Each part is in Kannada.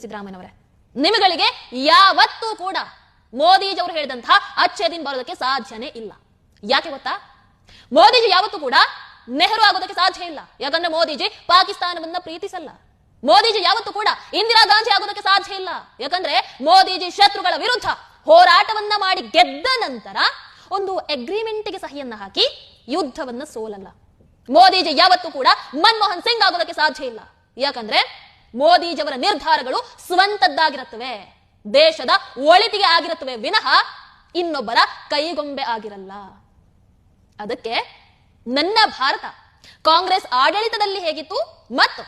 ಸಿದ್ದರಾಮಯ್ಯನವರೇ, ನಿಮಗಳಿಗೆ ಯಾವತ್ತೂ ಕೂಡ ಮೋದಿಜಿಯವರು ಹೇಳಿದಂತಹ ಅಚ್ಚೆ ದಿನ ಬರೋದಕ್ಕೆ ಸಾಧ್ಯನೇ ಇಲ್ಲ. ಯಾಕೆ ಗೊತ್ತಾ? ಮೋದಿಜಿ ಯಾವತ್ತೂ ಕೂಡ ನೆಹರು ಆಗೋದಕ್ಕೆ ಸಾಧ್ಯ ಇಲ್ಲ. ಯಾಕಂದ್ರೆ ಮೋದಿಜಿ ಪಾಕಿಸ್ತಾನವನ್ನ ಪ್ರೀತಿಸಲ್ಲ. ಮೋದಿಜಿ ಯಾವತ್ತೂ ಕೂಡ ಇಂದಿರಾ ಗಾಂಧಿ ಆಗೋದಕ್ಕೆ ಸಾಧ್ಯ ಇಲ್ಲ. ಯಾಕಂದ್ರೆ ಮೋದಿಜಿ ಶತ್ರುಗಳ ವಿರುದ್ಧ ಹೋರಾಟವನ್ನ ಮಾಡಿ ಗೆದ್ದ ನಂತರ ಒಂದು ಅಗ್ರಿಮೆಂಟ್ಗೆ ಸಹಿಯನ್ನ ಹಾಕಿ ಯುದ್ಧವನ್ನ ಸೋಲಲ್ಲ. ಮೋದಿಜಿ ಯಾವತ್ತೂ ಕೂಡ ಮನಮೋಹನ್ ಸಿಂಗ್ ಆಗೋದಕ್ಕೆ ಸಾಧ್ಯ ಇಲ್ಲ. ಯಾಕಂದ್ರೆ ಮೋದಿಜಿಯವರ ನಿರ್ಧಾರಗಳು ಸ್ವಂತದ್ದಾಗಿರುತ್ತವೆ, ದೇಶದ ಒಳಿತಿಗೆ ಆಗಿರುತ್ತವೆ ವಿನಃ ಇನ್ನೊಬ್ಬರ ಕೈಗೊಂಬೆ ಆಗಿರಲ್ಲ. ಅದಕ್ಕೆ ನನ್ನ ಭಾರತ ಕಾಂಗ್ರೆಸ್ ಆಡಳಿತದಲ್ಲಿ ಹೇಗಿತ್ತು ಮತ್ತು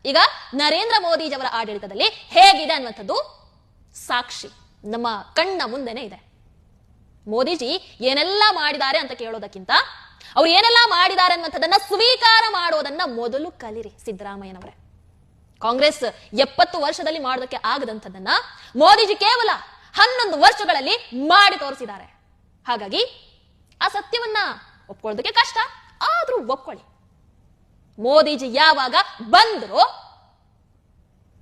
ಈಗ ನರೇಂದ್ರ ಮೋದಿಜಿಯವರ ಆಡಳಿತದಲ್ಲಿ ಹೇಗಿದೆ ಅನ್ನುವಂಥದ್ದು ಸಾಕ್ಷಿ ನಮ್ಮ ಕಣ್ಣ ಮುಂದೆನೆ ಇದೆ. ಮೋದಿಜಿ ಏನೆಲ್ಲ ಮಾಡಿದ್ದಾರೆ ಅಂತ ಕೇಳೋದಕ್ಕಿಂತ ಅವ್ರು ಏನೆಲ್ಲ ಮಾಡಿದ್ದಾರೆ ಅನ್ನುವಂಥದ್ದನ್ನ ಸ್ವೀಕಾರ ಮಾಡೋದನ್ನ ಮೊದಲು ಕಲಿರಿ ಸಿದ್ದರಾಮಯ್ಯನವರೇ. ಕಾಂಗ್ರೆಸ್ 70 ವರ್ಷದಲ್ಲಿ ಮಾಡೋದಕ್ಕೆ ಆಗದಂಥದ್ದನ್ನ ಮೋದಿಜಿ ಕೇವಲ 11 ವರ್ಷಗಳಲ್ಲಿ ಮಾಡಿ ತೋರಿಸಿದ್ದಾರೆ. ಹಾಗಾಗಿ ಆ ಸತ್ಯವನ್ನ ಒಪ್ಕೊಳ್ಳೋದಕ್ಕೆ ಕಷ್ಟ, ಆದ್ರೂ ಒಪ್ಕೊಳ್ಳಿ. ಮೋದಿಜಿ ಯಾವಾಗ ಬಂದ್ರು,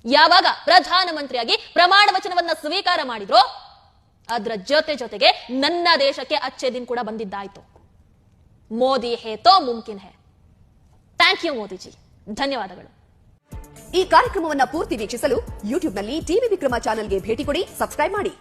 ಯಾವಾಗ ಪ್ರಧಾನಮಂತ್ರಿಯಾಗಿ ಪ್ರಮಾಣ ವಚನವನ್ನ ಸ್ವೀಕಾರ ಮಾಡಿದ್ರು, ಅದರ ಜೊತೆಗೆ ನನ್ನ ದೇಶಕ್ಕೆ ಅಚ್ಚೆ ದಿನ ಕೂಡ ಬಂದಿದ್ದಾಯ್ತು. ಮೋದಿ ಹೇ ತೋ ಮುಮ್ಕಿನ್ ಹೇ. ಥ್ಯಾಂಕ್ ಯು ಮೋದಿಜಿ, ಧನ್ಯವಾದಗಳು. ಈ ಕಾರ್ಯಕ್ರಮವನ್ನು ಪೂರ್ತಿ ವೀಕ್ಷಿಸಲು ಯೂಟ್ಯೂಬ್ನಲ್ಲಿ ಟಿವಿ ವಿಕ್ರಮ ಚಾನೆಲ್ಗೆ ಭೇಟಿ ಕೊಡಿ, ಸಬ್ಸ್ಕ್ರೈಬ್ ಮಾಡಿ.